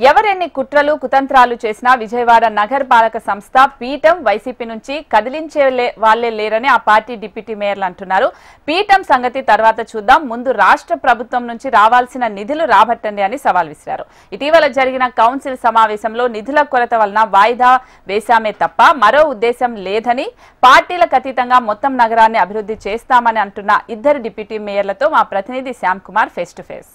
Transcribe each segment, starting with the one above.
ఎవరెన్ని కుట్రలు కుతంత్రాలు చేసినా విజయవాడ నగర పాలక సంస్థ పీఠం వైసీపీ నుంచి కదిలించే వాళ్లే లేరని ఆ పార్టీ డిప్యూటీ మేయర్లు అంటున్నారు. పీఠం సంగతి తర్వాత చూద్దాం, ముందు రాష్ట్ర ప్రభుత్వం నుంచి రావాల్సిన నిధులు రాబట్టండి అని సవాల్ విసిరారు. ఇటీవల జరిగిన కౌన్సిల్ సమావేశంలో నిధుల కొరత వలన వాయిదా వేశామే తప్ప మరో ఉద్దేశం లేదని, పార్టీలకు అతీతంగా మొత్తం నగరాన్ని అభివృద్ధి చేస్తామని అంటున్న ఇద్దరు డిప్యూటీ మేయర్లతో మా ప్రతినిధి Shyam Kumar face to face.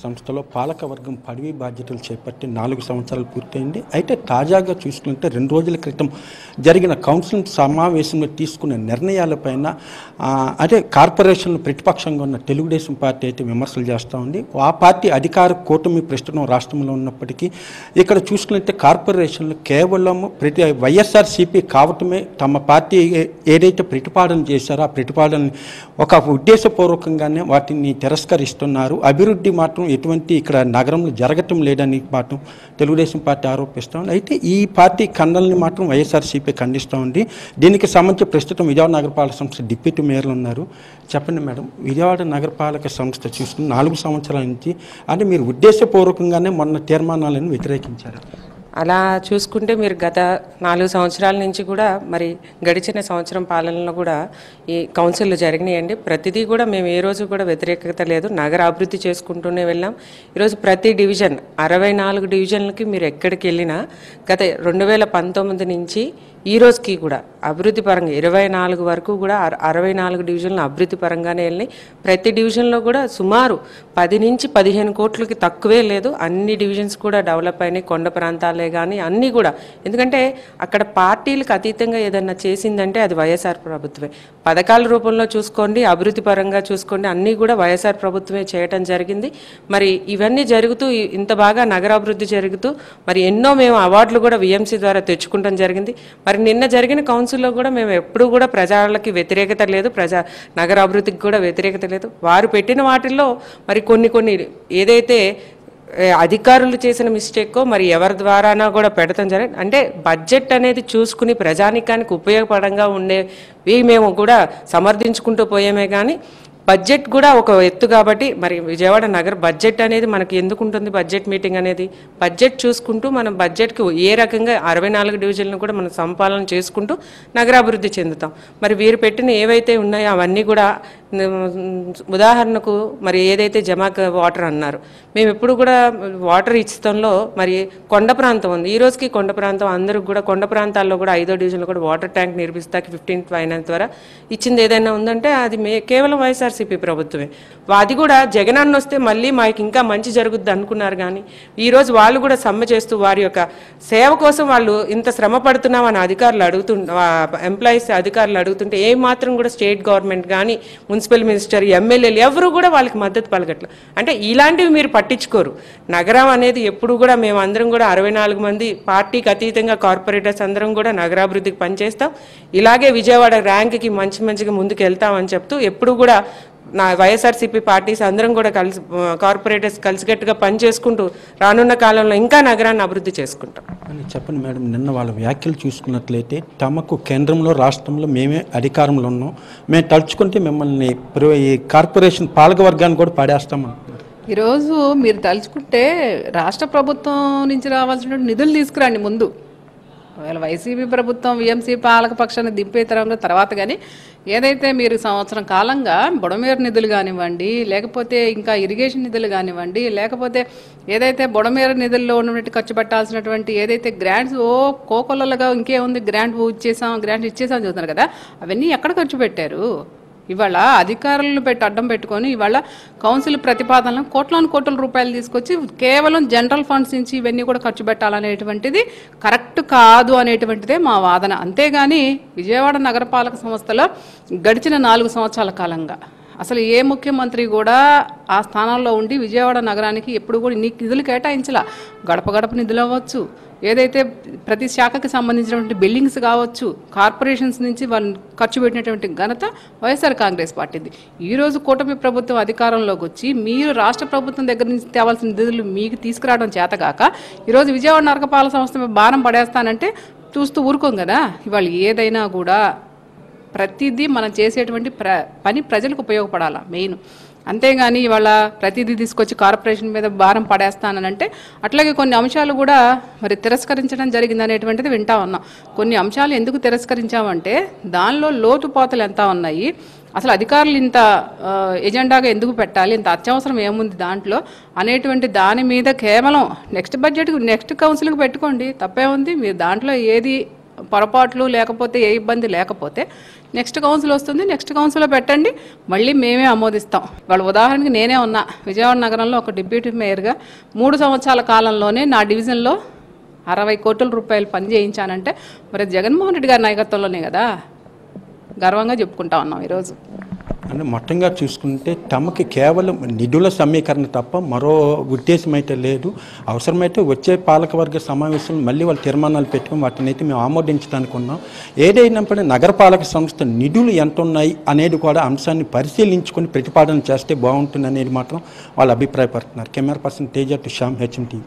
సంస్థలో పాలకవర్గం పదవీ బాధ్యతలు చేపట్టి 4 సంవత్సరాలు పూర్తయింది. అయితే తాజాగా చూసుకుంటే 2 రోజుల క్రితం జరిగిన కౌన్సిల్ సమావేశంలో తీసుకున్న నిర్ణయాలపైన అదే కార్పొరేషన్లు ప్రతిపక్షంగా ఉన్న తెలుగుదేశం పార్టీ అయితే విమర్శలు చేస్తూ ఉంది. ఆ పార్టీ అధికార కూటమి ప్రస్తుతం రాష్ట్రంలో ఉన్నప్పటికీ ఇక్కడ చూసుకుంటే కార్పొరేషన్లు కేవలం వైఎస్ఆర్సీపీ కావటమే తమ పార్టీ ఏదైతే ప్రతిపాదన చేశారో ఆ ప్రతిపాదనని ఒక ఉద్దేశపూర్వకంగానే వాటిని తిరస్కరిస్తున్నారు. అభివృద్ధి మాత్రం ఎటువంటి ఇక్కడ నగరంలో జరగటం లేదని మాత్రం తెలుగుదేశం పార్టీ ఆరోపిస్తూ ఉంది. అయితే ఈ పార్టీ ఖండనని మాత్రం వైఎస్ఆర్సీపీ ఖండిస్తూ ఉంది. దీనికి సంబంధించి ప్రస్తుతం విజయవాడ నగరపాలక సంస్థ డిప్యూటీ మేయర్లు ఉన్నారు. చెప్పండి మేడం, విజయవాడ నగరపాలక సంస్థ చూసుకుని 4 సంవత్సరాల నుంచి అంటే మీరు ఉద్దేశపూర్వకంగానే మొన్న తీర్మానాలను వ్యతిరేకించారు. అలా చూసుకుంటే మీరు గత 4 సంవత్సరాల నుంచి కూడా మరి గడిచిన సంవత్సరం పాలనలో కూడా ఈ కౌన్సిల్లో జరిగినాయండి. ప్రతిదీ కూడా మేము ఏ రోజు కూడా వ్యతిరేకత లేదు, నగర అభివృద్ధి చేసుకుంటూనే వెళ్ళాం. ఈరోజు ప్రతి డివిజన్ 64 డివిజన్లకి మీరు ఎక్కడికి వెళ్ళినా గత 2019 నుంచి ఈ రోజుకి కూడా అభివృద్ధి పరంగా 24 వరకు కూడా 64 డివిజన్లు అభివృద్ధి పరంగానే వెళ్ళినాయి. ప్రతి డివిజన్లో కూడా సుమారు 10 నుంచి 15 కోట్లకి తక్కువే లేదు. అన్ని డివిజన్స్ కూడా డెవలప్ అయినాయి, కొండ ప్రాంతాలే కానీ అన్నీ కూడా. ఎందుకంటే అక్కడ పార్టీలకు అతీతంగా ఏదన్నా చేసిందంటే అది వైఎస్ఆర్ ప్రభుత్వమే. పథకాల రూపంలో చూసుకోండి, అభివృద్ధి పరంగా చూసుకోండి, అన్నీ కూడా వైఎస్ఆర్ ప్రభుత్వమే చేయటం జరిగింది. మరి ఇవన్నీ జరుగుతూ ఇంత బాగా నగరాభివృద్ధి జరుగుతూ మరి ఎన్నో మేము అవార్డులు కూడా విఎంసీ ద్వారా తెచ్చుకుంటాం జరిగింది. మరి నిన్న జరిగిన కౌన్సిల్లో కూడా మేము ఎప్పుడూ కూడా ప్రజలకి వ్యతిరేకత లేదు, నగర అభివృద్ధికి కూడా వ్యతిరేకత లేదు. వారు పెట్టిన వాటిల్లో మరి కొన్ని ఏదైతే అధికారులు చేసిన మిస్టేక్కో మరి ఎవరి ద్వారానో కూడా పెడతాం జరిగింది. అంటే బడ్జెట్ అనేది చూసుకుని ప్రజానికానికి ఉపయోగపడంగా ఉండేవి మేము కూడా సమర్థించుకుంటూ పోయామే. కానీ బడ్జెట్ కూడా ఒక ఎత్తు కాబట్టి మరి విజయవాడ నగర బడ్జెట్ అనేది మనకి ఎందుకు ఉంటుంది, బడ్జెట్ మీటింగ్ అనేది బడ్జెట్ చూసుకుంటూ మనం బడ్జెట్కి ఏ రకంగా 64 డివిజన్లను కూడా మనం సంపాలన చేసుకుంటూ నగరాభివృద్ధి చెందుతాం. మరి వీరు పెట్టిన ఏవైతే ఉన్నాయో అవన్నీ కూడా ఉదాహరణకు మరి ఏదైతే జమాక్ వాటర్ అన్నారు, మేము ఎప్పుడు కూడా వాటర్ ఇచ్చడంలో మరి కొండ ప్రాంతం ఉంది. ఈ రోజుకి కొండ ప్రాంతం అందరికి కూడా కొండ ప్రాంతాల్లో కూడా 5వ డివిజన్లో కూడా వాటర్ ట్యాంక్ నిర్మిస్తాకి 15th ఫైనాన్స్ ద్వారా ఇచ్చింది ఏదైనా ఉందంటే అది కేవలం వైఎస్ఆర్సీపీ ప్రభుత్వమే. అది కూడా జగన్ అన్న వస్తే మళ్ళీ మాకు ఇంకా మంచి జరుగుద్ది అనుకున్నారు. కానీ ఈరోజు వాళ్ళు కూడా సమ్మె చేస్తూ వారి యొక్క సేవ కోసం వాళ్ళు ఇంత శ్రమ పడుతున్నామని అధికారులు ఎంప్లాయీస్ అధికారులు అడుగుతుంటే ఏ మాత్రం కూడా స్టేట్ గవర్నమెంట్ కానీ మున్సిపల్ మినిస్టర్ ఎమ్మెల్యేలు ఎవరు కూడా వాళ్ళకి మద్దతు పలకట్ల. అంటే ఇలాంటివి మీరు పట్టించుకోరు. నగరం అనేది ఎప్పుడు కూడా మేము అందరం కూడా 64 మంది పార్టీకి అతీతంగా కార్పొరేటర్స్ అందరం కూడా నగరాభివృద్ధికి పనిచేస్తాం. ఇలాగే విజయవాడ ర్యాంక్కి మంచిగా ముందుకు వెళ్తామని చెప్తూ ఎప్పుడు కూడా వైఎస్ఆర్సీపీ పార్టీస్ అందరం కూడా కార్పొరేటర్స్ కలిసికట్టుగా పనిచేసుకుంటూ రానున్న కాలంలో ఇంకా నగరాన్ని అభివృద్ధి చేసుకుంటాం అని చెప్పండి మేడం. నిన్న వాళ్ళ వ్యాఖ్యలు చూసుకున్నట్లయితే తమకు కేంద్రంలో రాష్ట్రంలో మేమే అధికారంలో ఉన్నాం, మేము తలుచుకుంటే మిమ్మల్ని ఈ కార్పొరేషన్ పాలకవర్గాన్ని కూడా పడేస్తామంటున్నారు. ఈరోజు మీరు తలుచుకుంటే రాష్ట్ర ప్రభుత్వం నుంచి రావాల్సిన నిధులు తీసుకురండి ముందు. ఒకవేళ వైసీపీ ప్రభుత్వం విఎంసీ పాలక పక్షాన్ని దింపే తర్వాత కానీ ఏదైతే మీరు సంవత్సరం కాలంగా బుడమేరు నిధులు కానివ్వండి, లేకపోతే ఇంకా ఇరిగేషన్ నిధులు కానివ్వండి, లేకపోతే ఏదైతే బుడమేరు నిధుల్లో ఉన్నట్టు ఖర్చు పెట్టాల్సినటువంటి ఏదైతే గ్రాంట్స్ కోకొల్లలుగా ఇంకేముంది గ్రాంట్ ఇచ్చేసాం చూస్తున్నారు కదా, అవన్నీ ఎక్కడ ఖర్చు పెట్టారు? ఇవాళ అధికారులను అడ్డం పెట్టుకొని ఇవాళ కౌన్సిల్ ప్రతిపాదనలను కోట్ల రూపాయలు తీసుకొచ్చి కేవలం జనరల్ ఫండ్స్ నుంచి ఇవన్నీ కూడా ఖర్చు పెట్టాలనేటువంటిది కరెక్ట్ కాదు అనేటువంటిదే మా వాదన. అంతేగాని విజయవాడ నగరపాలక సంస్థలో గడిచిన 4 సంవత్సరాల కాలంగా అసలు ఏ ముఖ్యమంత్రి కూడా ఆ స్థానంలో ఉండి విజయవాడ నగరానికి ఎప్పుడు కూడా నిధులు కేటాయించాల. గడప నిధులు అవ్వచ్చు, ఏదైతే ప్రతి శాఖకి సంబంధించినటువంటి బిల్డింగ్స్ కావచ్చు, కార్పొరేషన్స్ నుంచి వాళ్ళు ఖర్చు పెట్టినటువంటి ఘనత వైఎస్ఆర్ కాంగ్రెస్ పార్టీది. ఈరోజు కూటమి ప్రభుత్వం అధికారంలోకి వచ్చి మీరు రాష్ట్ర ప్రభుత్వం దగ్గర నుంచి తేవాల్సిన నిధులు మీకు తీసుకురావడం చేతగాక ఈరోజు విజయవాడ నగరపాలక సంస్థ భారం పడేస్తానంటే చూస్తూ ఊరుకోం కదా. ఇవాళ ఏదైనా కూడా ప్రతిదీ మనం చేసేటువంటి పని ప్రజలకు ఉపయోగపడాలా మెయిన్. అంతేగాని ఇవాళ ప్రతిదీ తీసుకొచ్చి కార్పొరేషన్ మీద భారం పడేస్తానంటే అట్లాగే కొన్ని అంశాలు కూడా మరి తిరస్కరించడం జరిగింది అనేటువంటిది వింటా ఉన్నాం. కొన్ని అంశాలు ఎందుకు తిరస్కరించామంటే దానిలో లోటుపాతలు ఎంత ఉన్నాయి, అసలు అధికారులు ఇంత ఎజెండాగా ఎందుకు పెట్టాలి, ఇంత అత్యవసరం ఏముంది దాంట్లో అనేటువంటి దాని మీద కేవలం నెక్స్ట్ బడ్జెట్ నెక్స్ట్ కౌన్సిల్కి పెట్టుకోండి, తప్పే ఉంది. మీరు దాంట్లో ఏది పొరపాట్లు లేకపోతే ఏ ఇబ్బంది లేకపోతే నెక్స్ట్ కౌన్సిల్ వస్తుంది, నెక్స్ట్ కౌన్సిల్లో పెట్టండి, మళ్ళీ మేమే ఆమోదిస్తాం. వాళ్ళ ఉదాహరణకి నేనే ఉన్నా విజయవాడ నగరంలో ఒక డిప్యూటీ మేయర్గా 3 సంవత్సరాల కాలంలోనే నా డివిజన్లో 60 కోట్ల రూపాయలు పని చేయించానంటే మరి జగన్మోహన్ రెడ్డి గారి నాయకత్వంలోనే కదా, గర్వంగా చెప్పుకుంటా ఉన్నాం ఈరోజు. అంటే మొత్తంగా చూసుకుంటే తమకి కేవలం నిధుల సమీకరణ తప్ప మరో ఉద్దేశం అయితే లేదు. అవసరమైతే వచ్చే పాలకవర్గ సమావేశంలో మళ్ళీ వాళ్ళు తీర్మానాలు పెట్టుకుని వాటిని అయితే మేము ఆమోదించడానికి ఉన్నాం. ఏదైనప్పటికీ నగరపాలక సంస్థ నిధులు ఎంత ఉన్నాయి అనేది కూడా అంశాన్ని పరిశీలించుకొని ప్రతిపాదన చేస్తే బాగుంటుంది అనేది మాత్రం వాళ్ళు అభిప్రాయపడుతున్నారు. Camera person Teja to Shyam, HM TV.